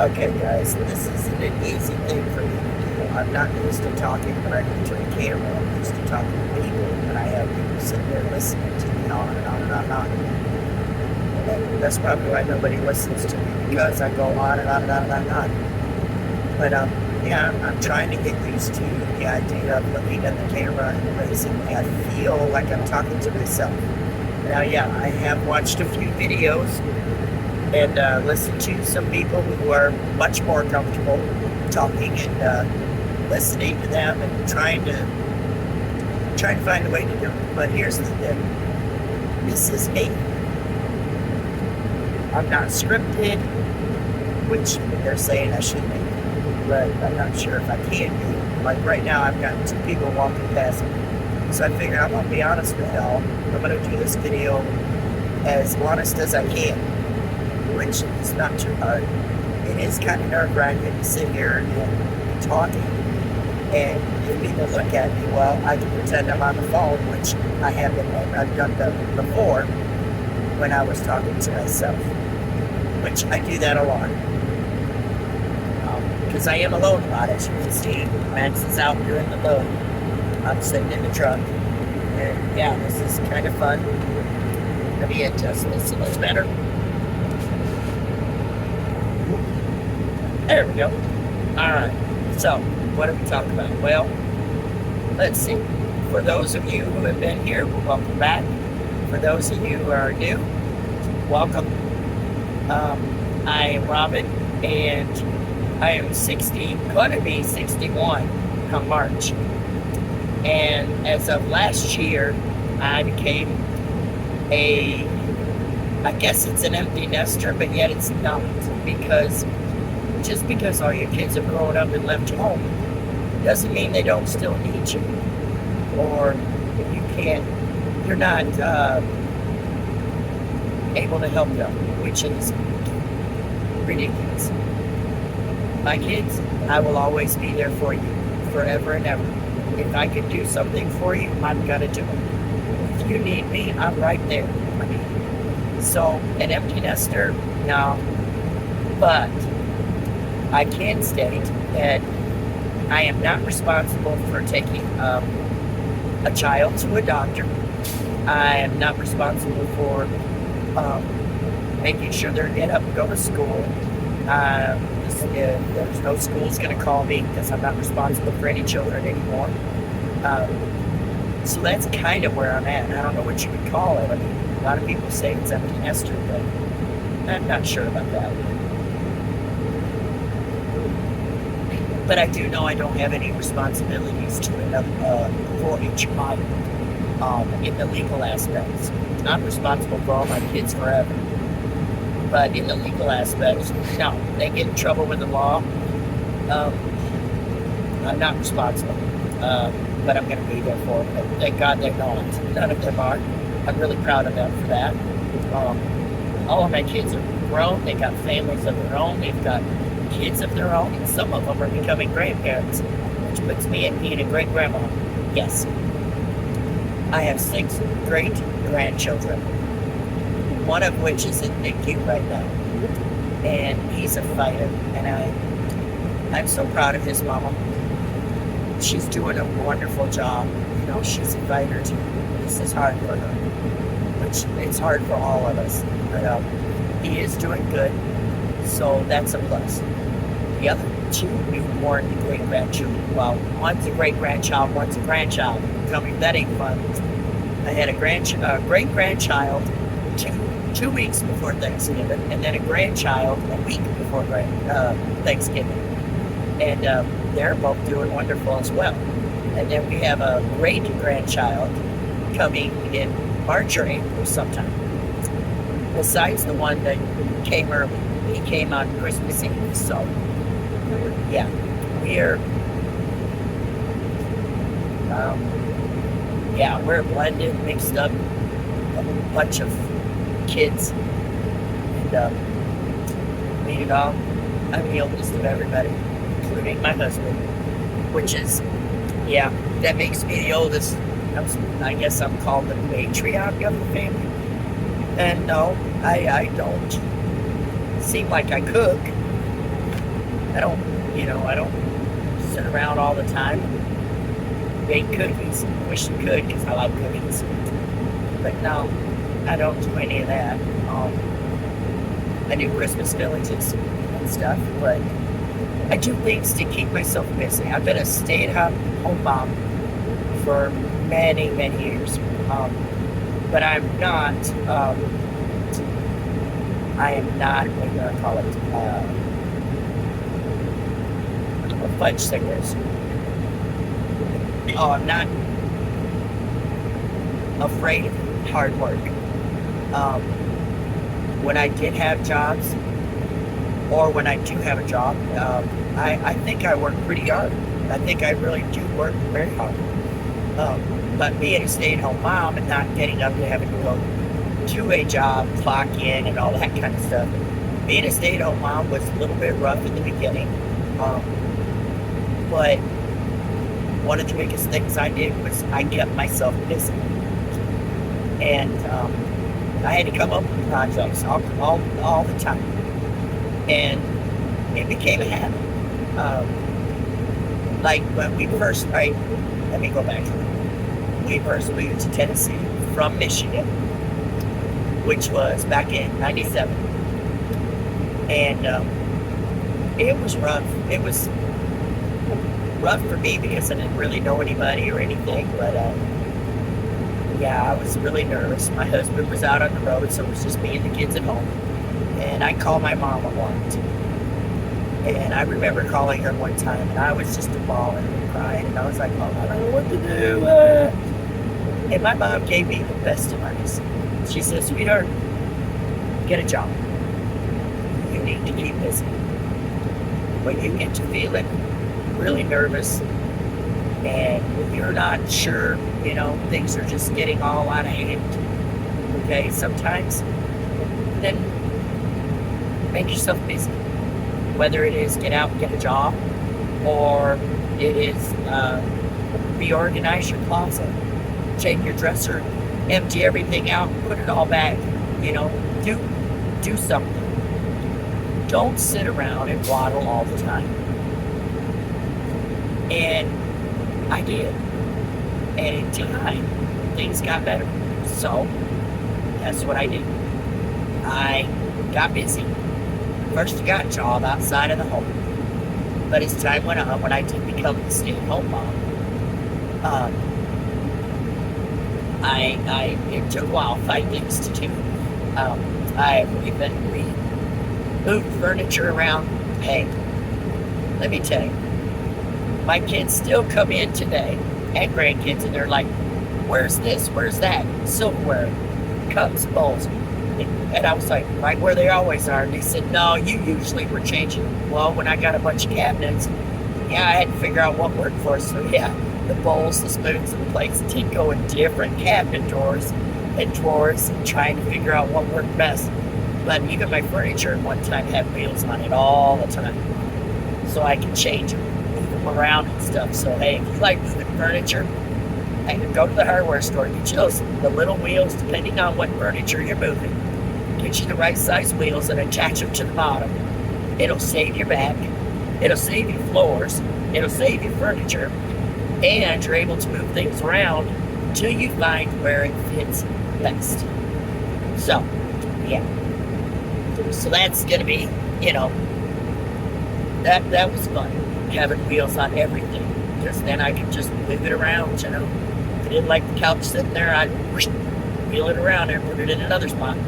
Okay, guys, this isn't an easy thing for me to do. I'm not used to talking directly to a camera. I'm used to talking to people, and I have people sitting there listening to me on and on and on and on. And that's probably why nobody listens to me, because I go on and on and on and on and on. But yeah, I'm trying to get used to the idea of looking at the camera and basically I feel like I'm talking to myself. Now, yeah, I have watched a few videos and listen to some people who are much more comfortable talking and listening to them and trying to find a way to do it. But here's the thing: this is me. I'm not scripted, which they're saying I should be, but I'm not sure if I can be. Like right now, I've got two people walking past me, so I figured I'm gonna be honest with y'all. I'm gonna do this video as honest as I can, which is not too hard. It is kind of nerve-wracking to sit here and be talking, and if people look at me, well, I can pretend I'm on the phone, which I've done that before when I was talking to myself, which I do that a lot. Because I am alone a lot, as you can see. Max is out doing the load. I'm sitting in the truck, and yeah, this is kind of fun. Let me adjust this a little better. There we go. Alright, so what are we talking about? Well, let's see. For those of you who have been here, welcome back. For those of you who are new, welcome. I am Robin, and I am going to be 61 come March. And as of last year, I became I guess it's an empty nester, but yet it's not, because just because all your kids have grown up and left home doesn't mean they don't still need you, or you're not able to help them, which is ridiculous. My kids, I will always be there for you, forever and ever. If I can do something for you, I'm gonna do it. If you need me, I'm right there. So, an empty nester, no, but I can state that I am not responsible for taking a child to a doctor. I am not responsible for making sure they're get up and go to school. There's no school's going to call me because I'm not responsible for any children anymore. So that's kind of where I'm at. I don't know what you would call it. I mean, a lot of people say it's empty nester, but I'm not sure about that. But I do know I don't have any responsibilities to for a child in the legal aspects. I'm responsible for all my kids forever. But in the legal aspects, no, they get in trouble with the law. I'm not responsible, but I'm going to be there for them. And thank God they're not. None of them are. I'm really proud of them for that. All of my kids are grown. They got families of their own. They've got kids of their own, and some of them are becoming grandparents, which puts me at being a great-grandma. Yes. I have 6 great-grandchildren, one of which is in NICU right now, and he's a fighter, and I'm so proud of his mama. She's doing a wonderful job. You know, she's a fighter too. This is hard for her, which it's hard for all of us, but he is doing good, so that's a plus. The other 2 newborn great-grandchildren, well, one's a great-grandchild, one's a grandchild. Tell me that ain't fun. I had a great-grandchild 2 weeks before Thanksgiving, and then a grandchild a week before Thanksgiving. And they're both doing wonderful as well. And then we have a great-grandchild coming in March or April sometime. Besides the one that came early. He came on Christmas Eve, so yeah, we're blended, mixed up, a bunch of kids, and meet it all. I'm the oldest of everybody, including my husband, which is, yeah, that makes me the oldest. I guess I'm called the matriarch of the family. And no, I don't seem like I cook. I don't sit around all the time bake cookies. Wish you could because I like cookies. But no, I don't do any of that. I do Christmas villages and stuff, but I do things to keep myself busy. I've been a stay-at-home mom for many, many years. But I am not, what do I call it, a fudge sickness. Oh, I'm not afraid of hard work. When I did have jobs, or when I do have a job, I think I work pretty hard. I think I really do work very hard. But being a stay-at-home mom and not getting up and having to go to a job, clock in, and all that kind of stuff, being a stay-at-home mom was a little bit rough in the beginning. But one of the biggest things I did was I kept myself busy. And I had to come up with projects all the time. And it became a habit. Like when we first, let me go back. We first moved to Tennessee from Michigan, which was back in '97. And it was rough. It was rough for me because I didn't really know anybody or anything, but yeah, I was really nervous. My husband was out on the road, so it was just me and the kids at home. And I called my mom a lot. And I remember calling her one time, and I was just bawling and crying, and I was like, Mom, I don't know what to do. And my mom gave me the best advice. She said, sweetheart, get a job. You need to keep busy. When you get to feeling really nervous and you're not sure, things are just getting all out of hand, okay, sometimes, then make yourself busy. Whether it is get out and get a job, or it is reorganize your closet, take your dresser, empty everything out, put it all back, do something. Don't sit around and waddle all the time. And I did. And in time, things got better. So, that's what I did. I got busy. First, I got a job outside of the home. But as time went on, when I did become a stay-at-home mom, it took a while to find things to do. I even moved furniture around. Hey, let me tell you, my kids still come in today, and grandkids, and they're like, where's this, where's that? Silverware, cups, bowls. And I was like, right where they always are. And they said, no, you usually were changing. Well, when I got a bunch of cabinets, yeah, I had to figure out what worked for us. So yeah, the bowls, the spoons, and the plates did go in different cabinet drawers and trying to figure out what worked best. But even my furniture at one time had wheels on it all the time. So I could change them, move them around and stuff. So hey, if you like moving furniture, I can go to the hardware store, get you the little wheels, depending on what furniture you're moving. Get you the right size wheels and attach them to the bottom. It'll save your back. It'll save your floors. It'll save your furniture. And you're able to move things around until you find where it fits best. So, yeah. So that's going to be, that was fun. Having wheels on everything. Because then I could just move it around, If I didn't like the couch sitting there, I'd wheel it around and put it in another spot.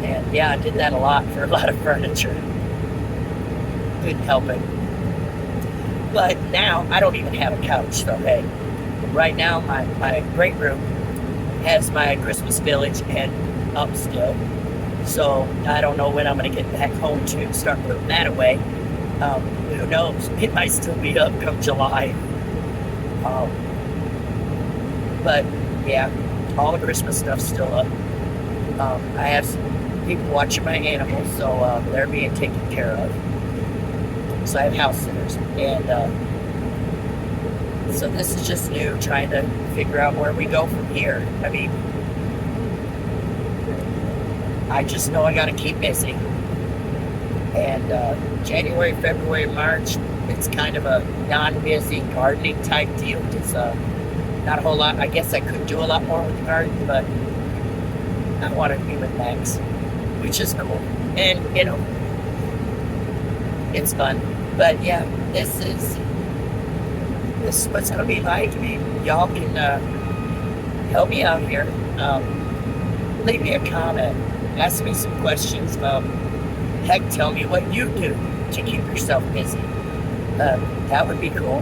And yeah, I did that a lot for a lot of furniture. Couldn't help it. But now, I don't even have a couch, so hey. Right now, my great room has my Christmas village and up still. So, I don't know when I'm going to get back home to start putting that away. Who knows? It might still be up come July. But, yeah, all the Christmas stuff's still up. I have some people watching my animals, so they're being taken care of. So I have house sitters, and so this is just new, trying to figure out where we go from here. I mean, I just know I got to keep busy. And January, February, March, it's kind of a non-busy gardening type deal. It's not a whole lot. I guess I could do a lot more with the garden, but I want to be with Max, which is cool. And, you know, it's fun. But yeah, this is what's going to be like. I mean, y'all can help me out here. Leave me a comment. Ask me some questions. Heck, tell me what you do to keep yourself busy. That would be cool.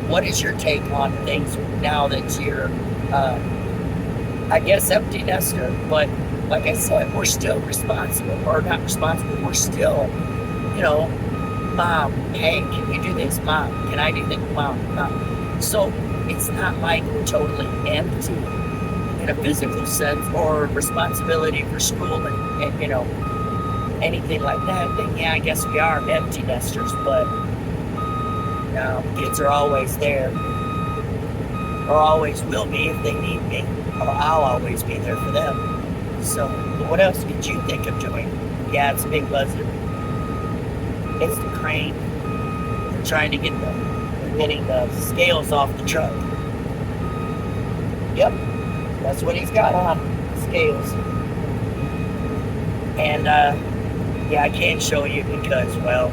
What is your take on things now that you're, I guess, empty nester? But like I said, we're still responsible, or not responsible. We're still, you know, Mom, hey, can you do this? Mom, can I do that? Mom. So it's not like we're totally empty in a physical sense, or responsibility for school and you know, anything like that. Then yeah, I guess we are empty nesters, but kids are always there, or always will be if they need me, or I'll always be there for them. So what else did you think of doing? Yeah, it's a big buzzard. It's the crane. They're trying to getting the scales off the truck. Yep, that's what he's got on, scales. And yeah, I can't show you because, well,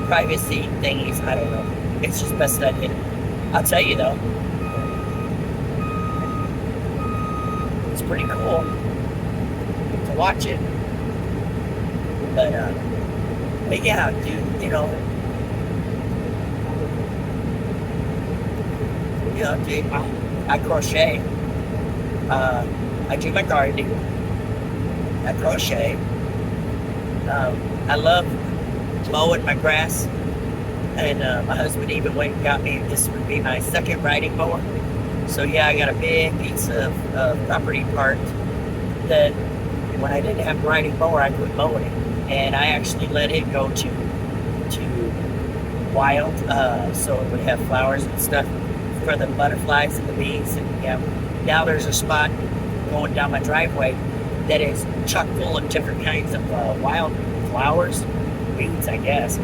privacy thingies, I don't know. It's just best I did it. I'll tell you though, it's pretty cool to watch it. But yeah, dude, you know, dude, I crochet. I do my gardening. I crochet. I love mowing my grass. And my husband even went and got me, this would be my second riding mower. So yeah, I got a big piece of property park that when I didn't have a riding mower, I quit mowing it. And I actually let it go to wild, so it would have flowers and stuff for the butterflies and the bees. And yeah, now there's a spot going down my driveway that is chock full of different kinds of wild flowers, weeds, I guess.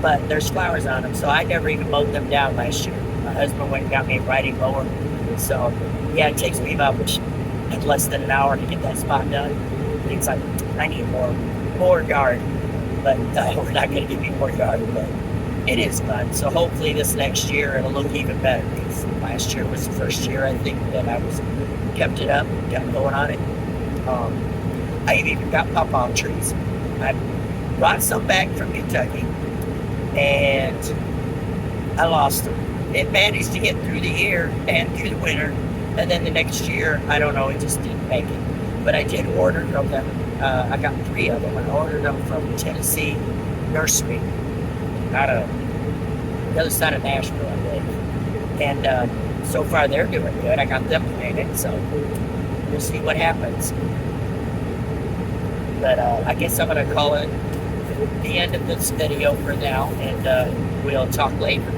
But there's flowers on them, so I never even mowed them down last year. My husband went and got me a riding mower. So yeah, it takes me about less than an hour to get that spot done. It's like, I need more yard, but we're not going to give me more yard, but it is fun. So hopefully this next year it'll look even better, because last year was the first year I think that I kept it up, kept going on it. I even got pawpaw trees. I brought some back from Kentucky, and I lost them. It managed to get through the year and through the winter, and then the next year, I don't know, it just didn't make it. But I did order from them. I got 3 of them. I ordered them from Tennessee Nursery, out of the other side of Nashville, I believe. And so far, they're doing good. I got them planted, so we'll see what happens. But I guess I'm going to call it the end of this video for now, and we'll talk later.